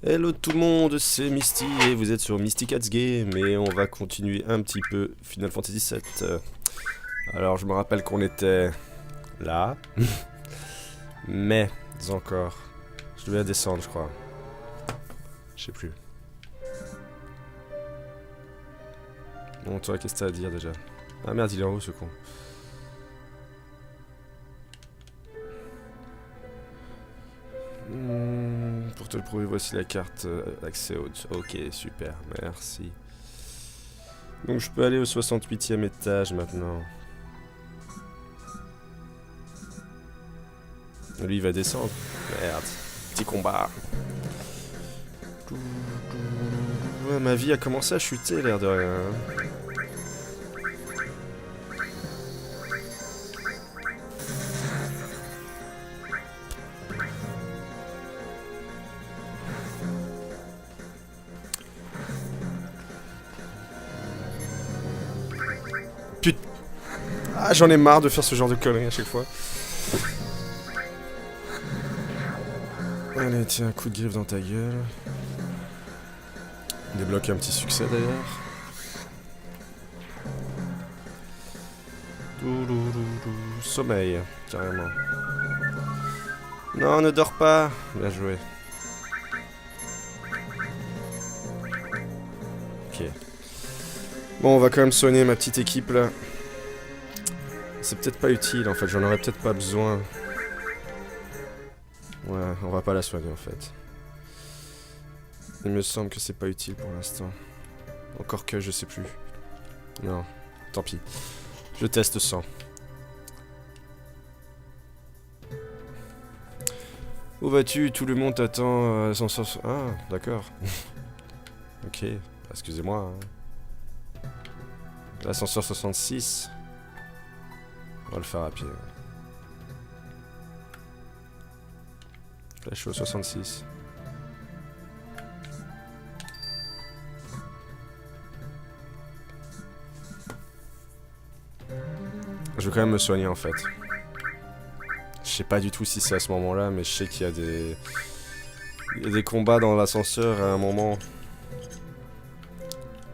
Hello tout le monde, c'est Misty et vous êtes sur Misty Cats Game et on va continuer un petit peu Final Fantasy VII. Alors je me rappelle qu'on était là, mais encore, je devais descendre je crois, je sais plus. Bon toi qu'est-ce que t'as à dire déjà? Ah merde il est en haut ce con. Pour te le prouver, voici la carte accès au... Ok, super, merci. Donc je peux aller au 68e étage maintenant. Lui il va descendre. Merde, petit combat. Ouais, ma vie a commencé à chuter l'air de rien. Ah, j'en ai marre de faire ce genre de conneries à chaque fois. Allez, tiens, un coup de griffe dans ta gueule. Débloque un petit succès d'ailleurs. Sommeil, carrément. Non, ne dors pas. Bien joué. Ok. Bon, on va quand même soigner ma petite équipe là. C'est peut-être pas utile en fait, j'en aurais peut-être pas besoin. Ouais, on va pas la soigner en fait. Il me semble que c'est pas utile pour l'instant. Encore que je sais plus. Non, tant pis. Je teste sans. Où vas-tu? Tout le monde t'attend à l'ascenseur. Ah, d'accord. Ok, excusez-moi. Hein. L'ascenseur 66. On va le faire à pied. Là, je suis au 66. Je vais quand même me soigner en fait. Je sais pas du tout si c'est à ce moment-là, mais je sais qu'il y a des... Il y a des combats dans l'ascenseur à un moment.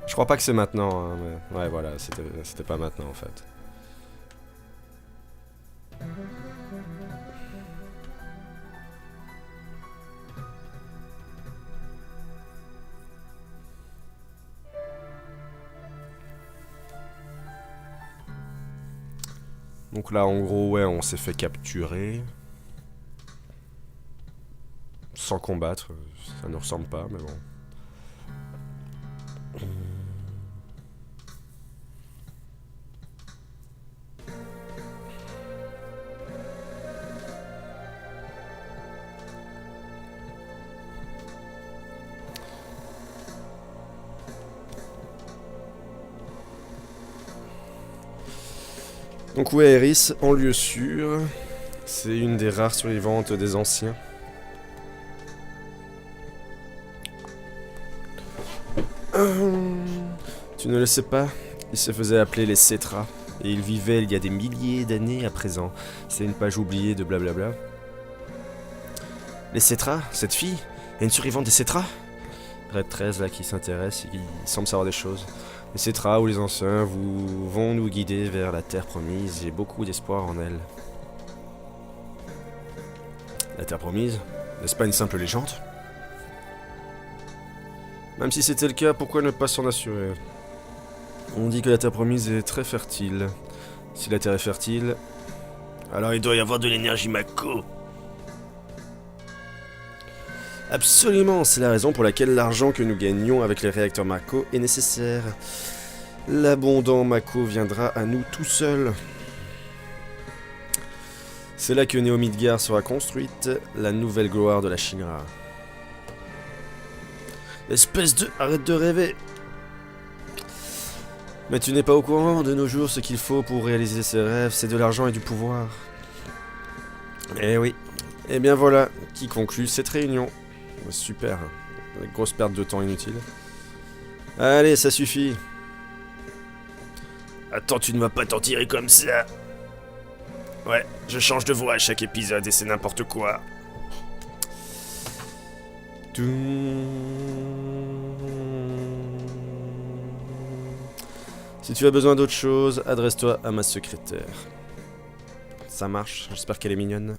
Je crois pas que c'est maintenant, hein, mais... Ouais, voilà, c'était pas maintenant en fait. Donc là, en gros, ouais, on s'est fait capturer. Sans combattre. Ça ne ressemble pas, mais bon. Donc ouais, Eris, en lieu sûr. C'est une des rares survivantes des anciens. Tu ne le sais pas, ils se faisaient appeler les Cetras. Et ils vivaient il y a des milliers d'années à présent. C'est une page oubliée de blablabla. Les Cetras, cette fille, est une survivante des Cetras. Red 13 là qui s'intéresse, il semble savoir des choses. Les Cetras ou les anciens vont nous guider vers la terre promise. J'ai beaucoup d'espoir en elle. La terre promise? N'est-ce pas une simple légende? Même si c'était le cas, pourquoi ne pas s'en assurer? On dit que la terre promise est très fertile. Si la terre est fertile, alors il doit y avoir de l'énergie Mako. Absolument, c'est la raison pour laquelle l'argent que nous gagnons avec les réacteurs Mako est nécessaire. L'abondant Mako viendra à nous tout seul. C'est là que Neo Midgar sera construite, la nouvelle gloire de la Shinra. Espèce de... Arrête de rêver! Mais tu n'es pas au courant, de nos jours, ce qu'il faut pour réaliser ses rêves, c'est de l'argent et du pouvoir. Eh oui. Et bien voilà, qui conclut cette réunion. Super. Grosse perte de temps inutile. Allez, ça suffit. Attends, tu ne vas pas t'en tirer comme ça. Ouais, je change de voix à chaque épisode et c'est n'importe quoi. Si tu as besoin d'autre chose, adresse-toi à ma secrétaire. Ça marche, j'espère qu'elle est mignonne.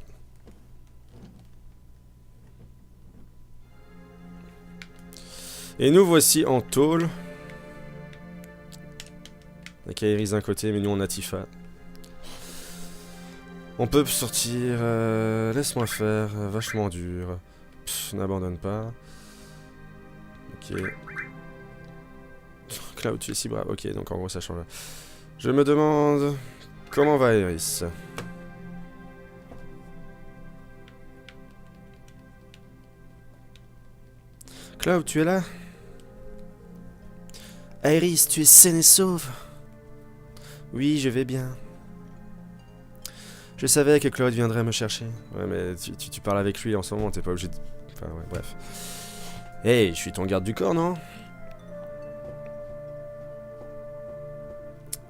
Et nous voici en tôle. Avec Aerys d'un côté, mais nous on a Tifa. On peut sortir... laisse-moi faire, vachement dur. N'abandonne pas. Ok. Cloud, tu es si brave. Ok, donc en gros ça change. Je me demande... Comment va Aerys? Cloud, tu es là? Aerys, tu es saine et sauve? Oui, je vais bien. Je savais que Claude viendrait me chercher. Ouais, mais tu parles avec lui en ce moment, t'es pas obligé de... Enfin, ouais, bref. Hey, je suis ton garde du corps, non?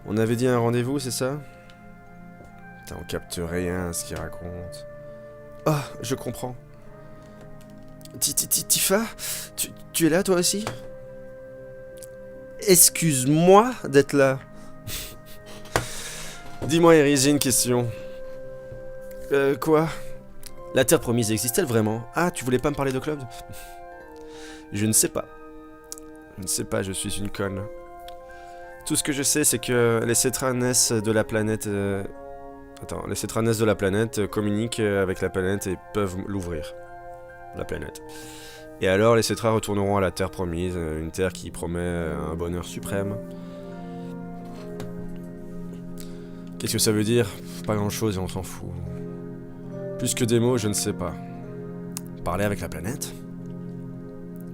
On avait dit un rendez-vous, c'est ça? Putain, on capte rien à ce qu'il raconte. Oh, je comprends. Tifa? Tu es là, toi aussi? Excuse-moi d'être là. Dis-moi, Aerys, j'ai une question. Quoi? La Terre Promise existe-t-elle vraiment? Ah, tu voulais pas me parler de Claude? Je ne sais pas. Je ne sais pas, je suis une conne. Tout ce que je sais, c'est que les Cetra naissent de la planète... Attends, les Cetra naissent de la planète, communiquent avec la planète et peuvent l'ouvrir. La planète. Et alors, les Cetra retourneront à la Terre Promise, une Terre qui promet un bonheur suprême. Qu'est-ce que ça veut dire? Pas grand-chose et on s'en fout. Plus que des mots, je ne sais pas. Parler avec la planète?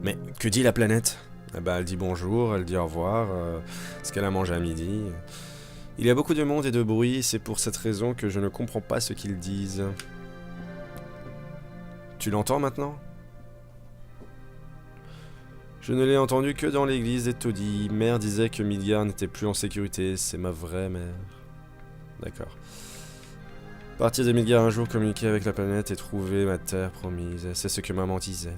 Mais que dit la planète? Eh ben, elle dit bonjour, elle dit au revoir, ce qu'elle a mangé à midi. Il y a beaucoup de monde et de bruit, c'est pour cette raison que je ne comprends pas ce qu'ils disent. Tu l'entends maintenant? Je ne l'ai entendu que dans l'église des taudis. Mère disait que Midgard n'était plus en sécurité, c'est ma vraie mère. D'accord. Partir de Midgard un jour, communiquer avec la planète et trouver ma terre promise. C'est ce que maman disait.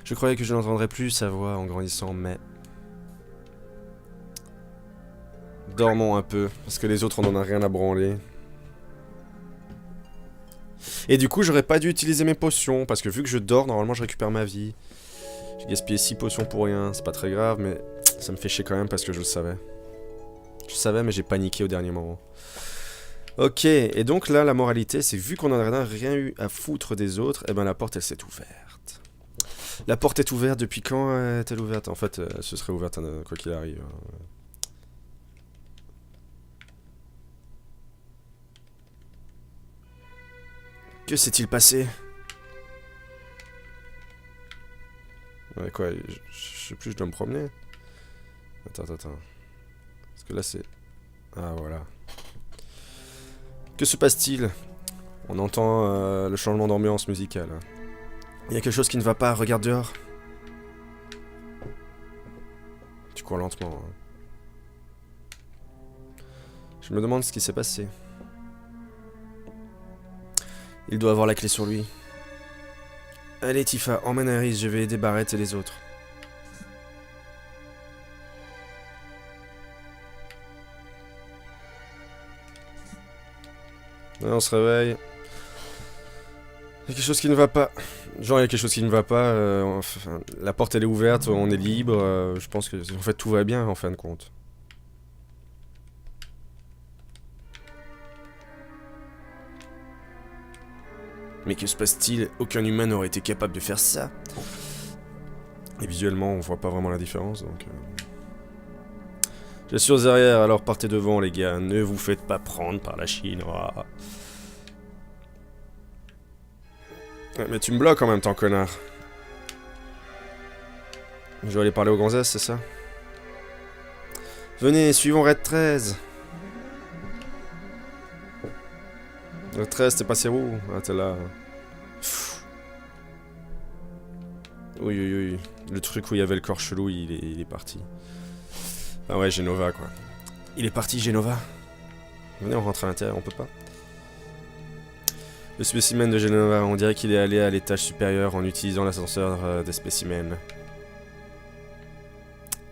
Je croyais que je n'entendrais plus sa voix en grandissant, mais... Dormons un peu, parce que les autres on en a rien à branler. Et du coup, j'aurais pas dû utiliser mes potions, parce que vu que je dors, normalement je récupère ma vie. J'ai gaspillé 6 potions pour rien, c'est pas très grave, mais ça me fait chier quand même parce que je le savais. Je savais, mais j'ai paniqué au dernier moment. Ok, et donc là, la moralité, c'est vu qu'on n'en a rien eu à foutre des autres, et ben la porte, elle s'est ouverte. La porte est ouverte, depuis quand est-elle ouverte? En fait, ce serait ouverte quoi qu'il arrive. Que s'est-il passé? Ouais, quoi, je sais plus, je dois me promener. Attends. Parce que là, c'est... Ah, voilà. Que se passe-t-il? On entend le changement d'ambiance musicale. Il y a quelque chose qui ne va pas, regarde dehors. Tu cours lentement. Hein. Je me demande ce qui s'est passé. Il doit avoir la clé sur lui. Allez Tifa, emmène Aerys, je vais aider Barrett et les autres. Là, on se réveille. Il y a quelque chose qui ne va pas. Genre, il y a quelque chose qui ne va pas. Enfin, la porte, elle est ouverte, on est libre. Je pense que, en fait, tout va bien, en fin de compte. Mais que se passe-t-il? Aucun humain n'aurait été capable de faire ça. Et visuellement, on voit pas vraiment la différence, donc... Je suis aux arrières, alors partez devant, les gars. Ne vous faites pas prendre par la Chine. Oh. Mais tu me bloques en même temps, connard. Je vais aller parler aux gonzesses, c'est ça? Venez, suivons Red 13. Red 13, t'es passé où? Ah, t'es là. Pfff. Oui. Le truc où il y avait le corps chelou, il est parti. Ah ouais, Genova, quoi. Il est parti, Genova. Venez, on rentre à l'intérieur, on peut pas. Le spécimen de Genova, on dirait qu'il est allé à l'étage supérieur en utilisant l'ascenseur des spécimens.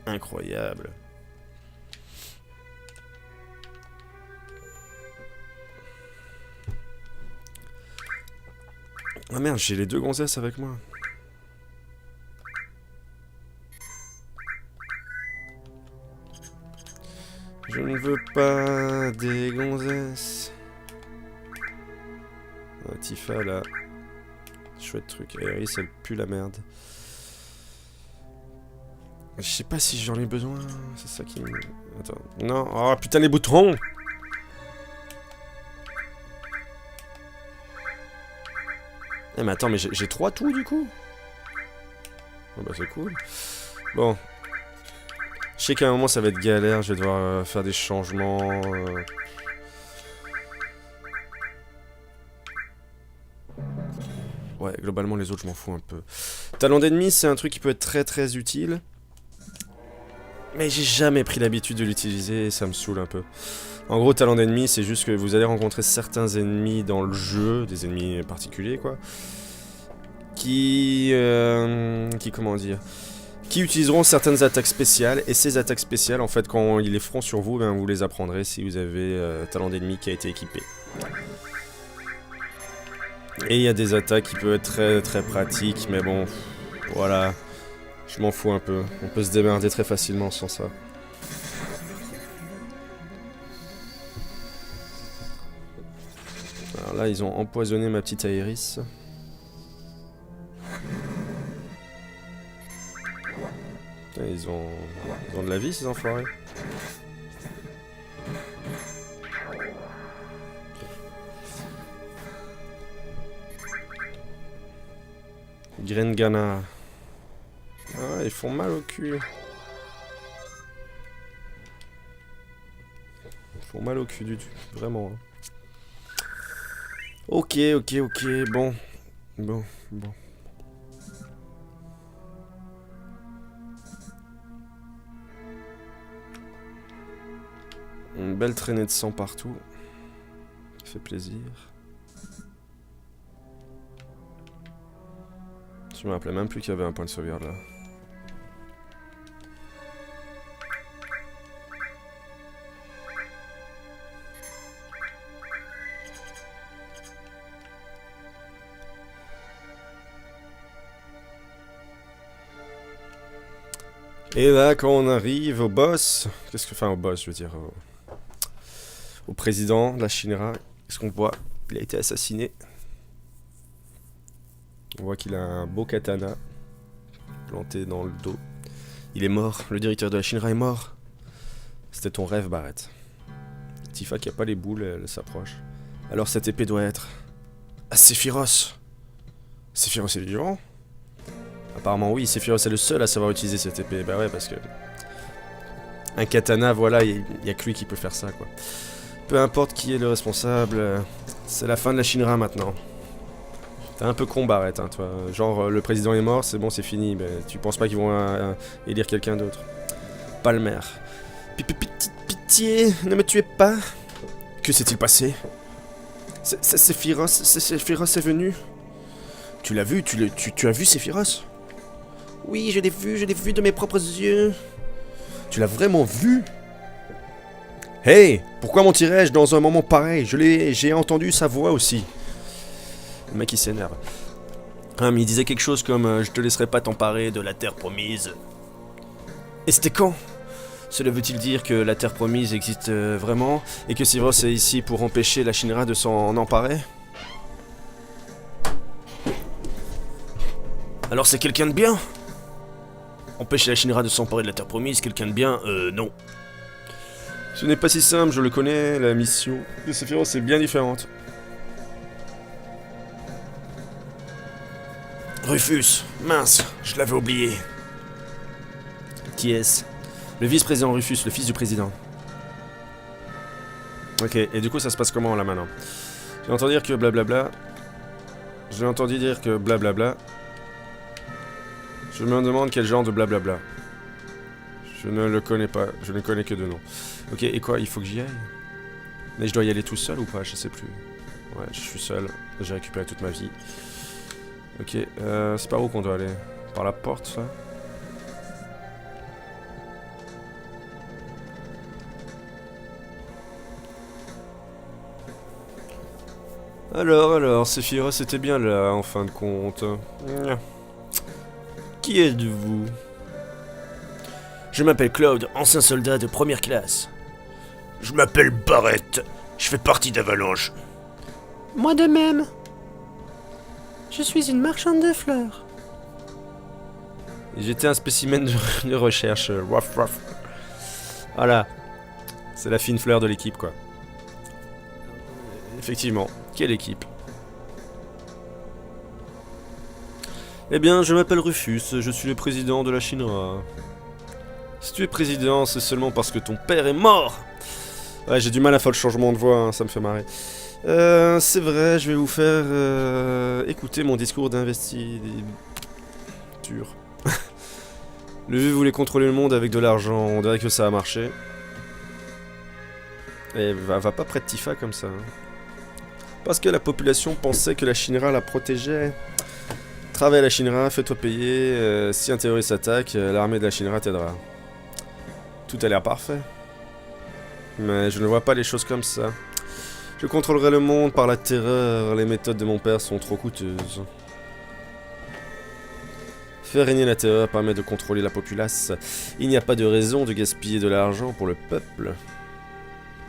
Incroyable. Ah merde, j'ai les deux gonzesses avec moi. Je ne veux pas des gonzesses. Ah, Tifa là. Chouette truc. Aéris, elle pue la merde. Je sais pas si j'en ai besoin. C'est ça qui me... Attends. Non. Oh putain les boutons. Eh mais attends, mais j'ai 3 tout du coup. Oh bah c'est cool. Bon. Je sais qu'à un moment ça va être galère, je vais devoir faire des changements. Ouais, globalement les autres je m'en fous un peu. Talent d'ennemi c'est un truc qui peut être très très utile. Mais j'ai jamais pris l'habitude de l'utiliser et ça me saoule un peu. En gros, talent d'ennemi, c'est juste que vous allez rencontrer certains ennemis dans le jeu, des ennemis particuliers quoi, qui comment dire, qui utiliseront certaines attaques spéciales, et ces attaques spéciales, en fait, quand ils les feront sur vous, ben, vous les apprendrez si vous avez talent d'ennemi qui a été équipé. Et il y a des attaques qui peuvent être très très pratiques, mais bon, voilà, je m'en fous un peu, on peut se démerder très facilement sans ça. Alors là, ils ont empoisonné ma petite Aéris. Putain, ils ont de la vie, ces enfoirés. Grengana. Ah, ils font mal au cul. Ils font mal au cul du tout, vraiment. Hein. Ok, bon. Bon. Une belle traînée de sang partout. Ça fait plaisir. Je me rappelais même plus qu'il y avait un point de sauvegarde là. Et là, quand on arrive au boss, enfin au boss, je veux dire, au président de la Shinra, qu'est-ce qu'on voit? Il a été assassiné. On voit qu'il a un beau katana planté dans le dos. Il est mort, le directeur de la Shinra est mort. C'était ton rêve, Barrett. Tifa qui a pas les boules, elle s'approche. Alors cette épée doit être... Ah, Sephiroth! Sephiroth est vivant? Apparemment oui, Sephiroth est le seul à savoir utiliser cette épée. Bah ouais, parce que... Un katana, voilà, il y a que lui qui peut faire ça, quoi. Peu importe qui est le responsable, c'est la fin de la Shinra maintenant. T'es un peu con, Barrett, hein, toi. Genre, le président est mort, c'est bon, c'est fini. Mais tu penses pas qu'ils vont élire quelqu'un d'autre? Palmer. Petite pitié, ne me tuez pas. Que s'est-il passé? Sephiroth est venu. Tu l'as vu? Tu as vu Sephiroth? Oui, je l'ai vu de mes propres yeux. Tu l'as vraiment vu? Hey! Pourquoi mentirais-je dans un moment pareil? J'ai entendu sa voix aussi. Le mec il s'énerve. Ah mais il disait quelque chose comme je te laisserai pas t'emparer de la terre promise. Et c'était quand? Cela veut-il dire que la terre promise existe vraiment et que Sephiroth est ici pour empêcher la Shinra de s'en emparer? Alors c'est quelqu'un de bien? Empêcher la Shinra de s'emparer de la terre promise, quelqu'un de bien? Non. Ce n'est pas si simple, je le connais, la mission de Sephiroth est bien différente. Rufus, mince, je l'avais oublié. Qui est-ce? Le vice-président Rufus, le fils du président. Ok, et du coup ça se passe comment là maintenant? J'ai entendu dire que blablabla. J'ai entendu dire que blablabla. Je me demande quel genre de blablabla. Je ne le connais pas, je ne connais que de nom. Ok, et quoi, il faut que j'y aille? Mais je dois y aller tout seul ou pas? Je sais plus. Ouais, je suis seul. J'ai récupéré toute ma vie. Ok, c'est par où qu'on doit aller? Par la porte, là? Alors, Sephiroth, c'était bien là, en fin de compte. Qui êtes-vous? Je m'appelle Cloud, ancien soldat de première classe. Je m'appelle Barrett. Je fais partie d'Avalanche. Moi de même. Je suis une marchande de fleurs. J'étais un spécimen de recherche. Ruff, ruff. Voilà. C'est la fine fleur de l'équipe, quoi. Effectivement. Quelle équipe? Eh bien, je m'appelle Rufus, je suis le président de la Shinra. Si tu es président, c'est seulement parce que ton père est mort. Ouais, j'ai du mal à faire le changement de voix, hein, ça me fait marrer. C'est vrai, je vais vous faire écouter mon discours d'investiture. Le vieux voulait contrôler le monde avec de l'argent, on dirait que ça a marché. Et va pas près de Tifa comme ça. Hein. Parce que la population pensait que la Shinra la protégeait. Travaille à la Shinra, fais-toi payer, si un terroriste attaque, l'armée de la Shinra t'aidera. Tout a l'air parfait. Mais je ne vois pas les choses comme ça. Je contrôlerai le monde par la terreur, les méthodes de mon père sont trop coûteuses. Faire régner la terreur permet de contrôler la populace. Il n'y a pas de raison de gaspiller de l'argent pour le peuple.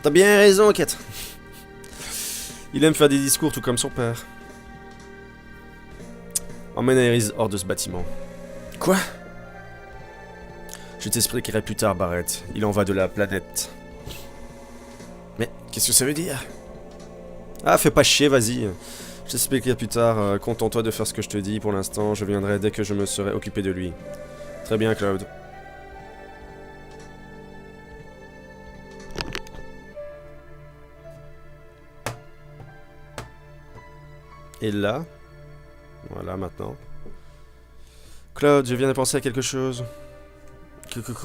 T'as bien raison, Kat. Il aime faire des discours tout comme son père. Emmène Aerys hors de ce bâtiment. Quoi? Je t'expliquerai plus tard, Barrett. Il en va de la planète. Mais qu'est-ce que ça veut dire? Ah, fais pas chier, vas-y. Je t'expliquerai plus tard. Contente-toi de faire ce que je te dis. Pour l'instant, je viendrai dès que je me serai occupé de lui. Très bien, Cloud. Et là... Voilà, maintenant. Cloud, je viens de penser à quelque chose.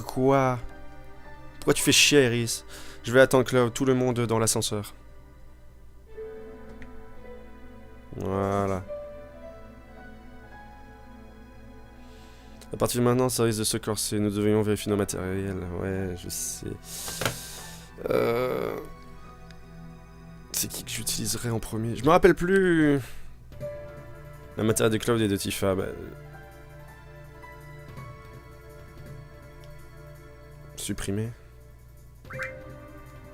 Quoi? Pourquoi tu fais chier, Aerys? Je vais attendre Cloud, tout le monde dans l'ascenseur. Voilà. À partir de maintenant, ça risque de se corser. Nous devrions vérifier nos matériels. Ouais, je sais. C'est qui que j'utiliserai en premier? Je me rappelle plus. La matériel de Cloud et de Tifa. Bah... Supprimer.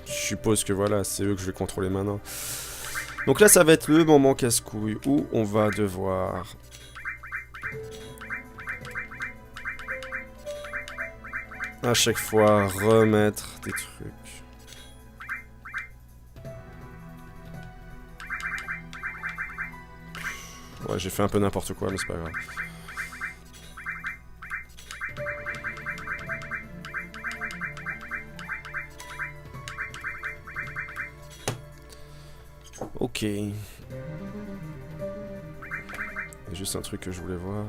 Je suppose que voilà, c'est eux que je vais contrôler maintenant. Donc là, ça va être le moment casse-couille où on va devoir... à chaque fois remettre des trucs. Ouais, j'ai fait un peu n'importe quoi, mais c'est pas grave. Ok. Il y a juste un truc que je voulais voir.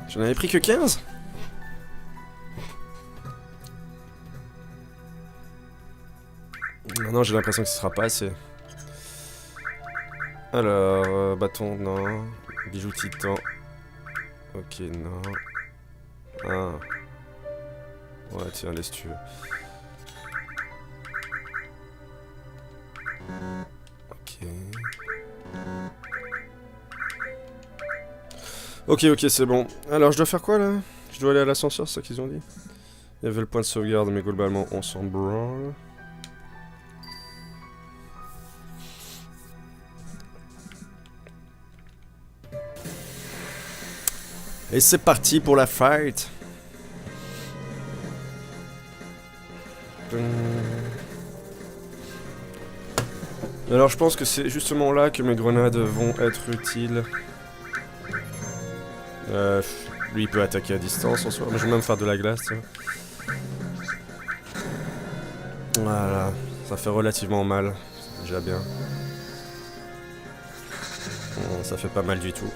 J'en avais pris que 15? Maintenant j'ai l'impression que ce sera pas assez. Alors, bâton, non. Bijou titan. Ok, non. Ah. Ouais, tiens, laisse tu veux. Ok. Ok, c'est bon. Alors, je dois faire quoi, là? Je dois aller à l'ascenseur, c'est ça qu'ils ont dit? Il y avait le point de sauvegarde, mais globalement, on s'en branle. Et c'est parti pour la fight. Alors je pense que c'est justement là que mes grenades vont être utiles. Lui il peut attaquer à distance en soi, mais je vais même faire de la glace. Tiens. Voilà, ça fait relativement mal, c'est déjà bien. Bon, ça fait pas mal du tout.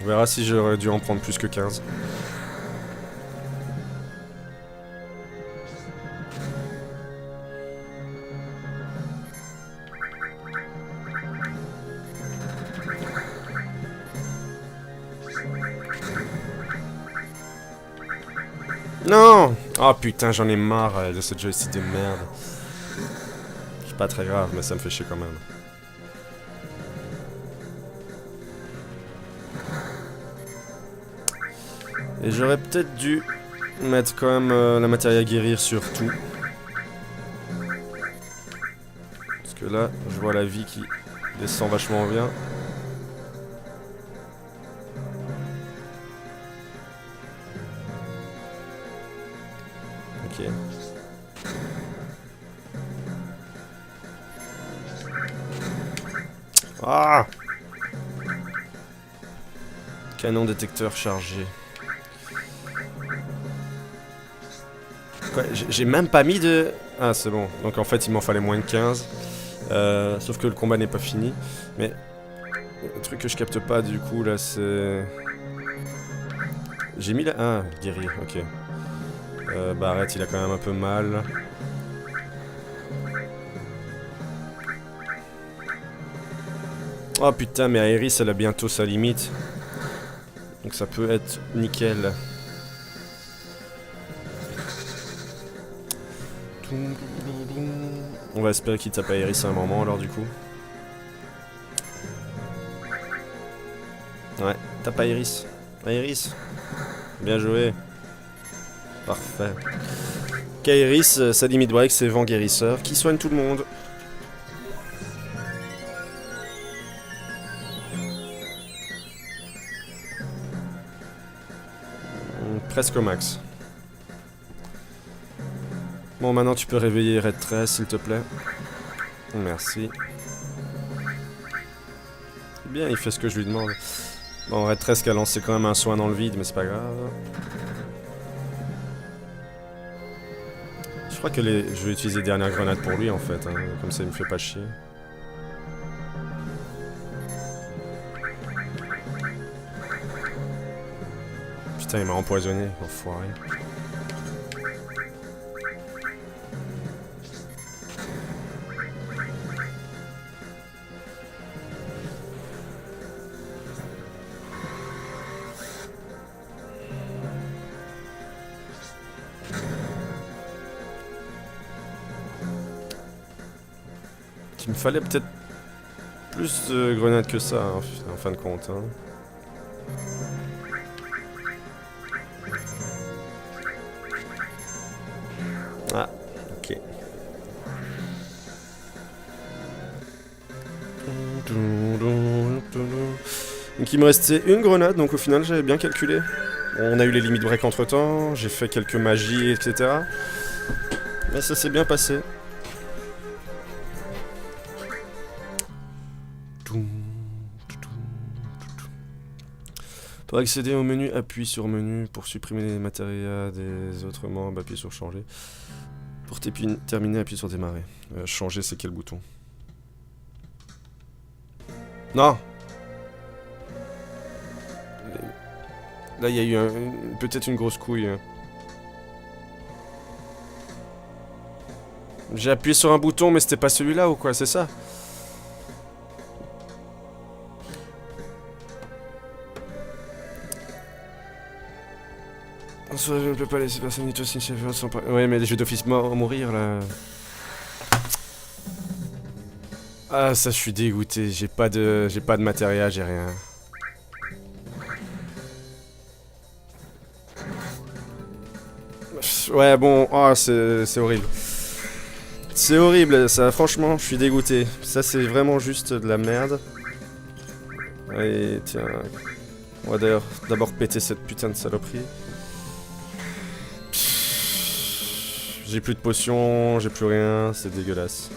On verra si j'aurais dû en prendre plus que 15. Non! Oh putain, j'en ai marre de ce joystick de merde. C'est pas très grave, mais ça me fait chier quand même. Et j'aurais peut-être dû mettre quand même la matière à guérir sur tout. Parce que là, je vois la vie qui descend vachement bien. Ok. Ah! Canon détecteur chargé. Quoi, j'ai même pas mis de... Ah, c'est bon. Donc en fait, il m'en fallait moins de 15. Sauf que le combat n'est pas fini. Mais le truc que je capte pas du coup là, c'est... J'ai mis la... Ah, guérir, ok. Barrett, il a quand même un peu mal. Oh putain, mais Aeris, elle a bientôt sa limite. Donc ça peut être nickel. On va espérer qu'il tape Aeris à un moment alors du coup. Ouais, tape Aeris. Aeris. Bien joué. Parfait. Kairis, sa limite break, c'est vent guérisseur qui soigne tout le monde. Presque au max. Bon, maintenant tu peux réveiller Red 13, s'il te plaît. Merci. Bien, il fait ce que je lui demande. Bon, Red 13 qui a lancé quand même un soin dans le vide, mais c'est pas grave. Je crois que je vais utiliser les dernières grenades pour lui en fait, hein. Comme ça il me fait pas chier. Putain, il m'a empoisonné, enfoiré. Il me fallait peut-être plus de grenades que ça, hein, en fin de compte. Hein. Ah, ok. Donc il me restait une grenade, donc au final j'avais bien calculé. On a eu les limites break entre temps, j'ai fait quelques magies, etc. Mais ça s'est bien passé. Pour accéder au menu, appuie sur menu. Pour supprimer les matérias des autres membres, appuie sur changer. Pour terminer, appuie sur démarrer. Changer, c'est quel bouton? Non! Là, il y a eu peut-être une grosse couille. J'ai appuyé sur un bouton, mais c'était pas celui-là ou quoi, c'est ça? Je ne peux pas laisser personne ni toi si chef sont pas... Ouais, mais les jeux d'office mourir là. Ah, ça, je suis dégoûté. J'ai pas de matériel, j'ai rien. Ouais, bon, oh, c'est horrible. C'est horrible, ça, franchement, je suis dégoûté. Ça, c'est vraiment juste de la merde. Allez, tiens. On va d'ailleurs d'abord péter cette putain de saloperie. J'ai plus de potions, j'ai plus rien, c'est dégueulasse.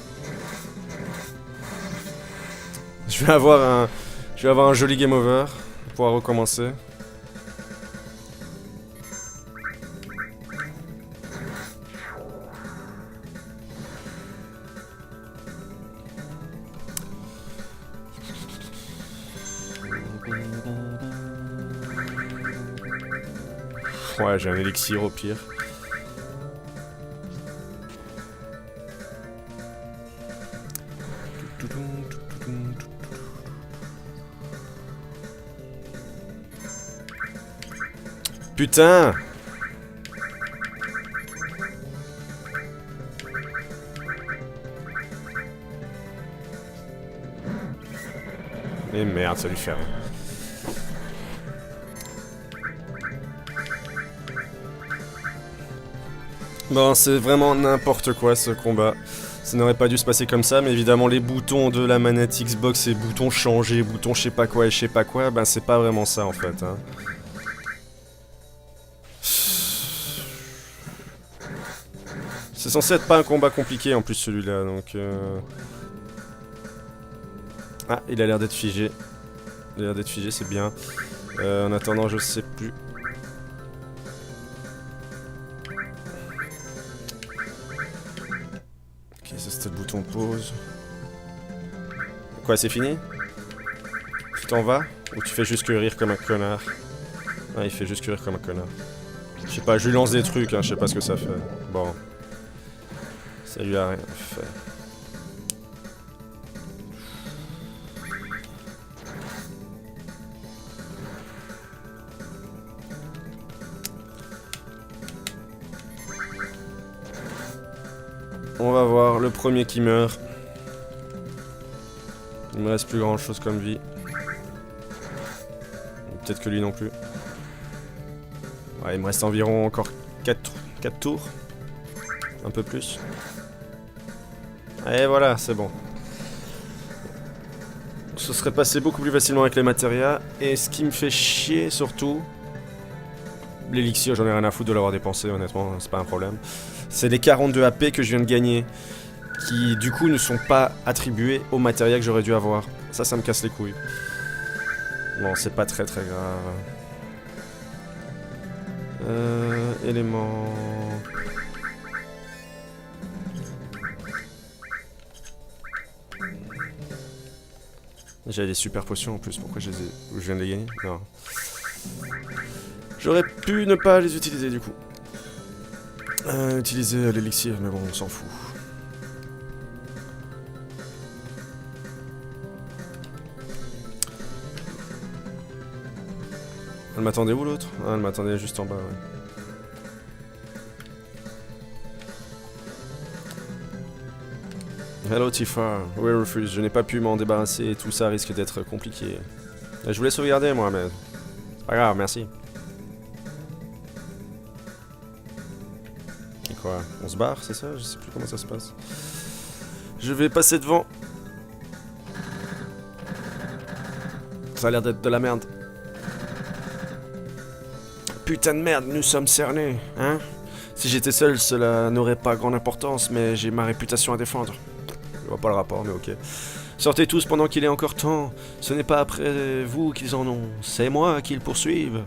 Je vais avoir un joli game over. Pour pouvoir recommencer. Ouais, j'ai un élixir au pire. Putain! Mais merde, ça lui fait rien. Bon, c'est vraiment n'importe quoi ce combat. Ça n'aurait pas dû se passer comme ça, mais évidemment les boutons de la manette Xbox et boutons changer, boutons je sais pas quoi et je sais pas quoi, ben c'est pas vraiment ça en fait. Hein. C'est censé être pas un combat compliqué en plus celui-là, donc... Ah, il a l'air d'être figé. Il a l'air d'être figé, c'est bien. En attendant, je sais plus... Ok, ça c'était le bouton pause. Quoi, c'est fini? Tu t'en vas? Ou tu fais juste que rire comme un connard? Ah, il fait juste que rire comme un connard. Je sais pas, je lui lance des trucs, hein, je sais pas ce que ça fait. Bon. Ça lui a rien fait. On va voir le premier qui meurt. Il me reste plus grand chose comme vie. Peut-être que lui non plus. Ouais, il me reste environ encore 4 tours. Un peu plus. Et voilà, c'est bon. Ce serait passé beaucoup plus facilement avec les matérias. Et ce qui me fait chier surtout... L'élixir, j'en ai rien à foutre de l'avoir dépensé, honnêtement, c'est pas un problème. C'est les 42 AP que je viens de gagner. Qui, du coup, ne sont pas attribués aux matérias que j'aurais dû avoir. Ça me casse les couilles. Bon, c'est pas très grave. Éléments... J'avais des super potions en plus, pourquoi je viens de les gagner? Non. J'aurais pu ne pas les utiliser du coup. Utiliser l'élixir, mais bon, on s'en fout. Elle m'attendait où l'autre? Ah, elle m'attendait juste en bas, ouais. Hello Tifa, oui refuse, je n'ai pas pu m'en débarrasser et tout ça risque d'être compliqué. Je voulais sauvegarder moi, mais c'est pas grave, merci. Et quoi? On se barre, c'est ça? Je sais plus comment ça se passe. Je vais passer devant. Ça a l'air d'être de la merde. Putain de merde, nous sommes cernés, hein? Si j'étais seul, cela n'aurait pas grande importance, mais j'ai ma réputation à défendre. Je vois pas le rapport, mais ok. Sortez tous pendant qu'il est encore temps. Ce n'est pas après vous qu'ils en ont, c'est moi qu'ils poursuivent.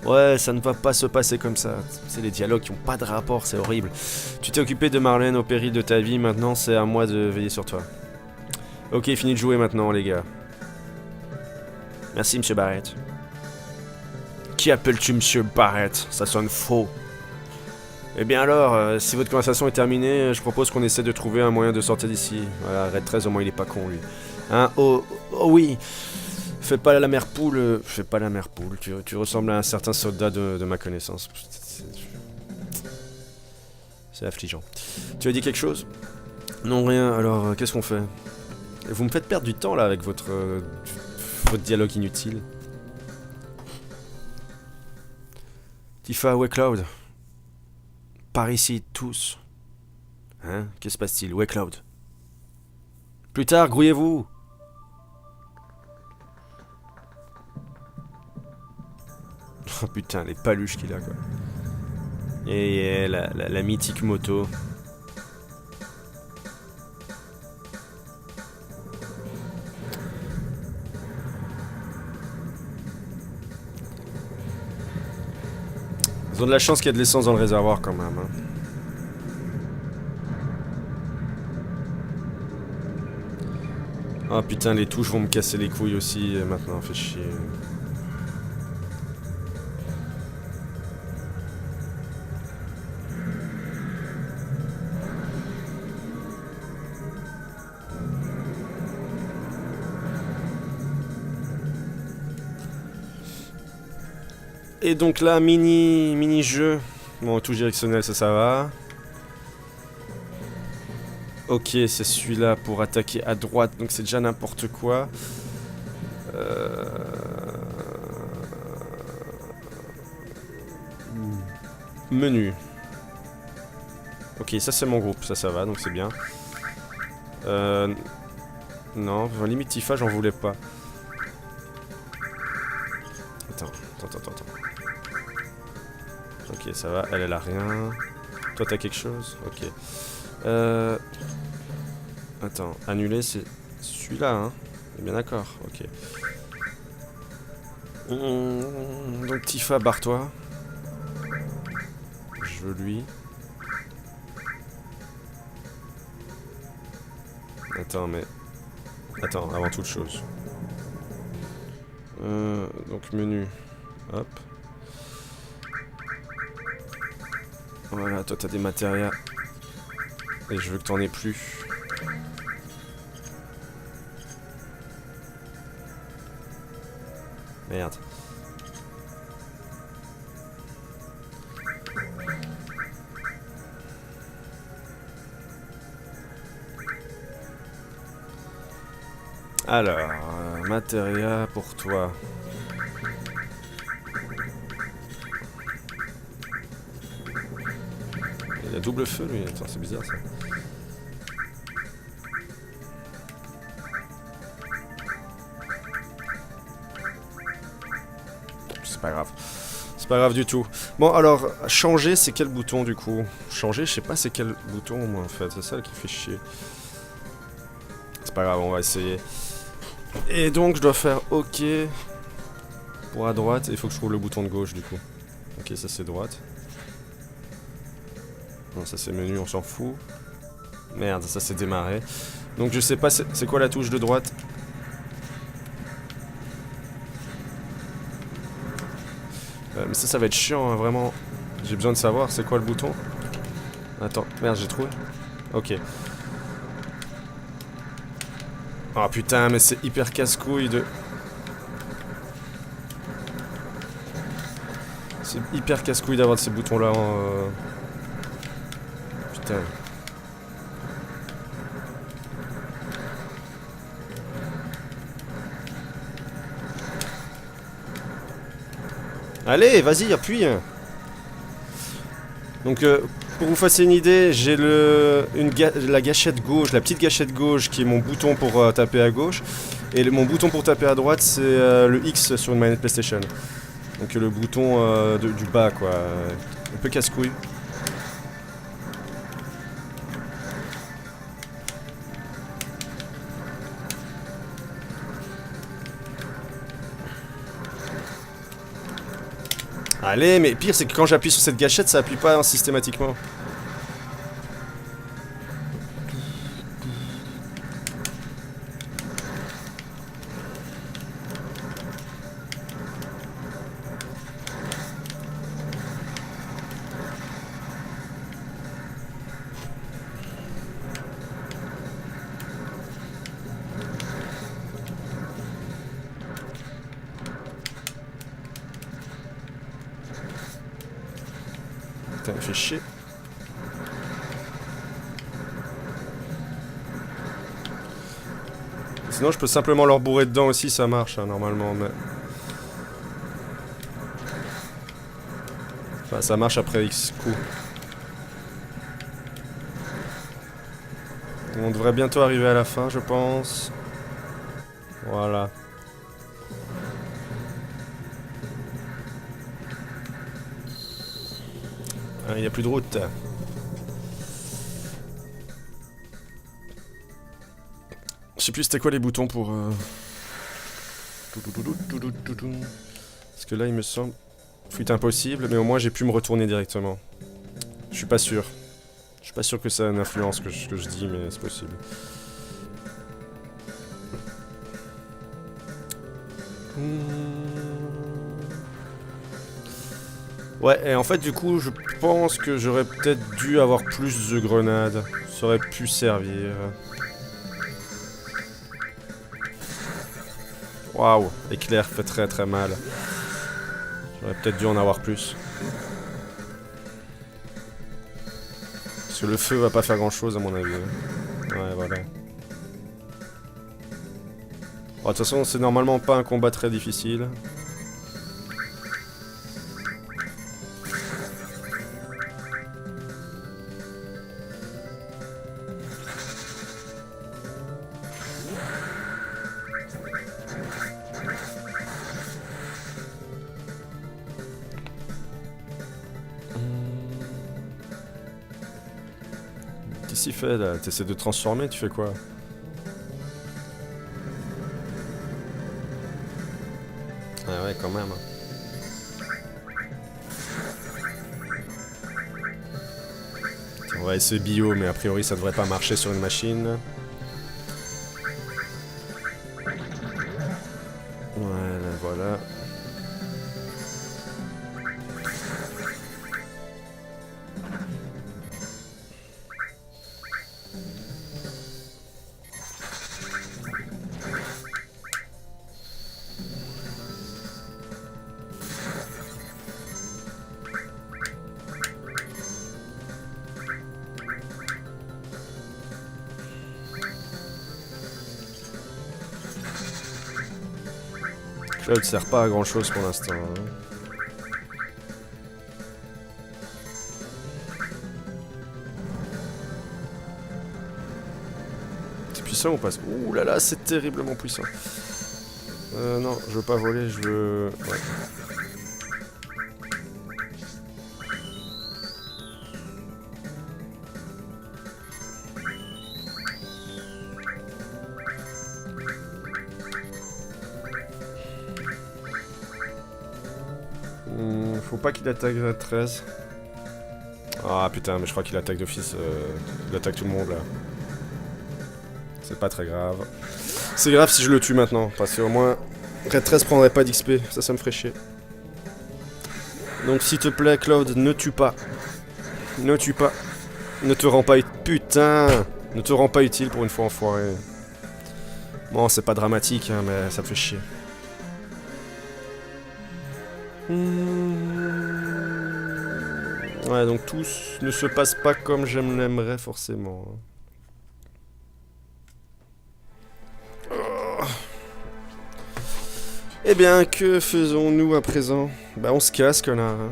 Ouais, ça ne va pas se passer comme ça. C'est les dialogues qui ont pas de rapport, c'est horrible. Tu t'es occupé de Marlène au péril de ta vie, maintenant c'est à moi de veiller sur toi. Ok, fini de jouer maintenant, les gars. Merci, Monsieur Barrett. Qui appelles-tu Monsieur Barrett? Ça sonne faux. Eh bien alors, si votre conversation est terminée, je propose qu'on essaie de trouver un moyen de sortir d'ici. Voilà, Red 13, au moins il est pas con, lui. Hein? Oh oui. Fais pas la mère poule. Fais pas la mère poule. Tu ressembles à un certain soldat de ma connaissance. C'est affligeant. Tu as dit quelque chose? Non, rien. Alors, qu'est-ce qu'on fait? Vous me faites perdre du temps, là, avec votre dialogue inutile. Tifa, où est Cloud? Par ici, tous. Hein? Que se passe-t-il? Où est Cloud? Plus tard, grouillez-vous! Oh putain, les paluches qu'il a, quoi. Et la mythique moto. Ils ont de la chance qu'il y a de l'essence dans le réservoir quand même. Hein. Ah putain, les touches vont me casser les couilles aussi maintenant, fait chier. Et donc là, mini-jeu. Bon, touche directionnelle, ça va. Ok, c'est celui-là pour attaquer à droite, donc c'est déjà n'importe quoi. Menu. Ok, ça c'est mon groupe, ça va, donc c'est bien. Non, limite Tifa, j'en voulais pas. Attends. Ok, ça va, elle a rien. Toi, t'as quelque chose? Ok. Attends, annuler, c'est celui-là, hein? On est bien d'accord, ok. Donc Tifa, barre-toi. Je veux lui. Attends, mais... Attends, avant toute chose. Donc menu. Hop. Voilà, toi t'as des matérias. Et je veux que t'en aies plus. Merde. Alors, matérias pour toi. Il a double feu lui, attends, c'est bizarre ça. C'est pas grave. C'est pas grave du tout. Bon alors, changer c'est quel bouton du coup? Changer, je sais pas c'est quel bouton moi en fait, c'est ça qui fait chier. C'est pas grave, on va essayer. Et donc je dois faire OK pour à droite, et il faut que je trouve le bouton de gauche du coup. Ok, ça c'est droite. Non, ça c'est menu, on s'en fout. Merde, ça c'est démarrer. Donc je sais pas, c'est quoi la touche de droite? Mais ça va être chiant, hein, vraiment. J'ai besoin de savoir c'est quoi le bouton. Attends, merde, j'ai trouvé. Ok. Oh putain, mais c'est hyper casse-couille de... C'est hyper casse-couille d'avoir ces boutons-là en... Putain. Allez, vas-y, appuie. Donc, pour vous fassiez une idée, j'ai la gâchette gauche, la petite gâchette gauche qui est mon bouton pour taper à gauche. Et mon bouton pour taper à droite, c'est le X sur une manette PlayStation. Donc le bouton du bas, quoi. Un peu casse-couille. Allez, mais pire, c'est que quand j'appuie sur cette gâchette, ça appuie pas systématiquement. Putain, il fait chier. Sinon, je peux simplement leur bourrer dedans aussi, ça marche, hein, normalement, mais... Enfin, ça marche après X coups. On devrait bientôt arriver à la fin, je pense. Voilà. Il n'y a plus de route. Je sais plus c'était quoi les boutons pour... Parce que là il me semble... fuite impossible, mais au moins j'ai pu me retourner directement. Je suis pas sûr. Je suis pas sûr que ça a une influence que je dis, mais c'est possible. Ouais, et en fait, du coup, je pense que j'aurais peut-être dû avoir plus de grenades. Ça aurait pu servir. Waouh, éclair fait très très mal. J'aurais peut-être dû en avoir plus. Parce que le feu va pas faire grand chose à mon avis. Ouais, voilà. Bon, de toute façon, c'est normalement pas un combat très difficile. Qu'est-ce qu'il fait là? T'essaies de transformer, tu fais quoi? Ah ouais, quand même. Tiens, on va essayer bio, mais a priori ça devrait pas marcher sur une machine. Voilà, voilà. Cloud sert pas à grand chose pour l'instant. Hein. C'est puissant ou pas? Ouh là là, c'est terriblement puissant. Non, je veux pas voler, je veux... Ouais. Faut pas qu'il attaque à 13. Ah putain, mais je crois qu'il attaque d'office. Il attaque tout le monde là. C'est pas très grave. C'est grave si je le tue maintenant, parce qu'au moins Red 13 prendrait pas d'XP, ça me ferait chier. Donc s'il te plaît Cloud, ne tue pas. Ne tue pas. Ne te rends pas putain. Ne te rends pas utile pour une fois enfoiré. Bon, c'est pas dramatique, hein, mais ça me fait chier. Ouais, donc tout ne se passe pas comme je l'aimerais forcément. Oh. Eh bien, que faisons-nous à présent? Bah on se casse, connard. Hein.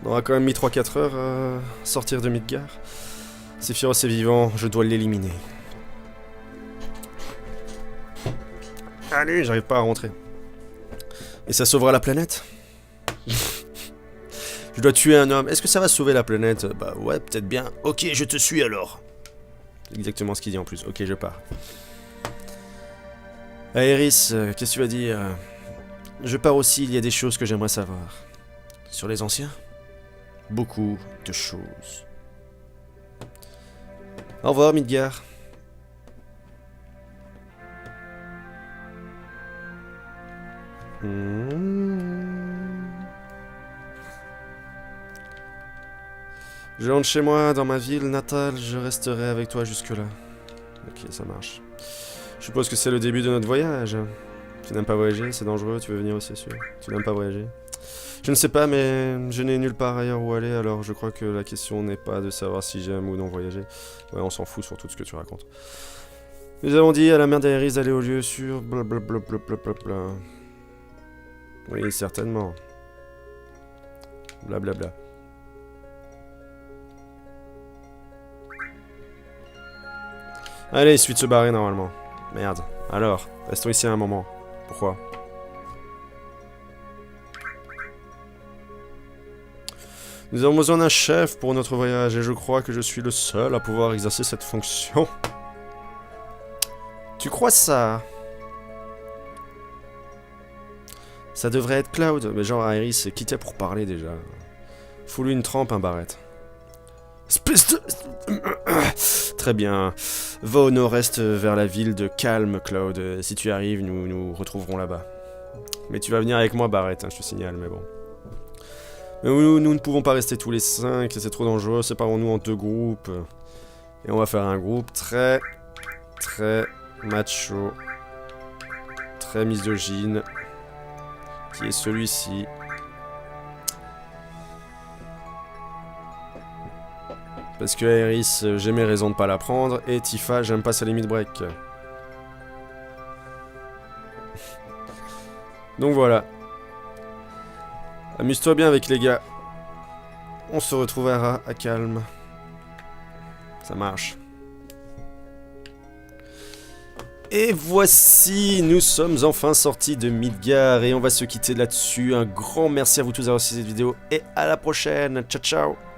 On aura quand même mis 3-4 heures à sortir de Midgar. Sephiroth est vivant, je dois l'éliminer. Allez, j'arrive pas à rentrer. Et ça sauvera la planète? Je dois tuer un homme. Est-ce que ça va sauver la planète? Bah ouais, peut-être bien. Ok, je te suis alors. C'est exactement ce qu'il dit en plus. Ok, je pars. Aéris, qu'est-ce que tu vas dire? Je pars aussi, il y a des choses que j'aimerais savoir. Sur les anciens? Beaucoup de choses. Au revoir, Midgar. Je rentre chez moi, dans ma ville natale, je resterai avec toi jusque-là. Ok, ça marche. Je suppose que c'est le début de notre voyage. Tu n'aimes pas voyager, c'est dangereux, tu veux venir aussi, c'est sûr. Tu n'aimes pas voyager. Je ne sais pas, mais je n'ai nulle part ailleurs où aller, alors je crois que la question n'est pas de savoir si j'aime ou non voyager. Ouais, on s'en fout sur tout ce que tu racontes. Nous avons dit à la mère d'Aéris d'aller au lieu sûr, blablabla. Oui, certainement. Blablabla. Allez, il suffit de se barrer normalement. Merde. Alors, restons ici un moment. Pourquoi? Nous avons besoin d'un chef pour notre voyage et je crois que je suis le seul à pouvoir exercer cette fonction. Tu crois ça? Ça devrait être Cloud, mais genre Iris, quitte pour parler déjà. Fous-lui une trempe, un Barrett. Espèce de... Très bien. Va au nord-est vers la ville de Calme, Cloud. Si tu arrives, nous nous retrouverons là-bas. Mais tu vas venir avec moi, Barrett, hein, je te signale, mais bon. Mais nous ne pouvons pas rester tous les 5, c'est trop dangereux. Séparons-nous en 2 groupes. Et on va faire un groupe très macho. Très misogyne. Qui est celui-ci. Parce que Iris, j'ai mes raisons de pas la prendre. Et Tifa, j'aime pas sa limit break. Donc voilà. Amuse-toi bien avec les gars. On se retrouvera à Calme. Ça marche. Et voici, nous sommes enfin sortis de Midgar et on va se quitter là-dessus. Un grand merci à vous tous d'avoir suivi cette vidéo et à la prochaine. Ciao ciao.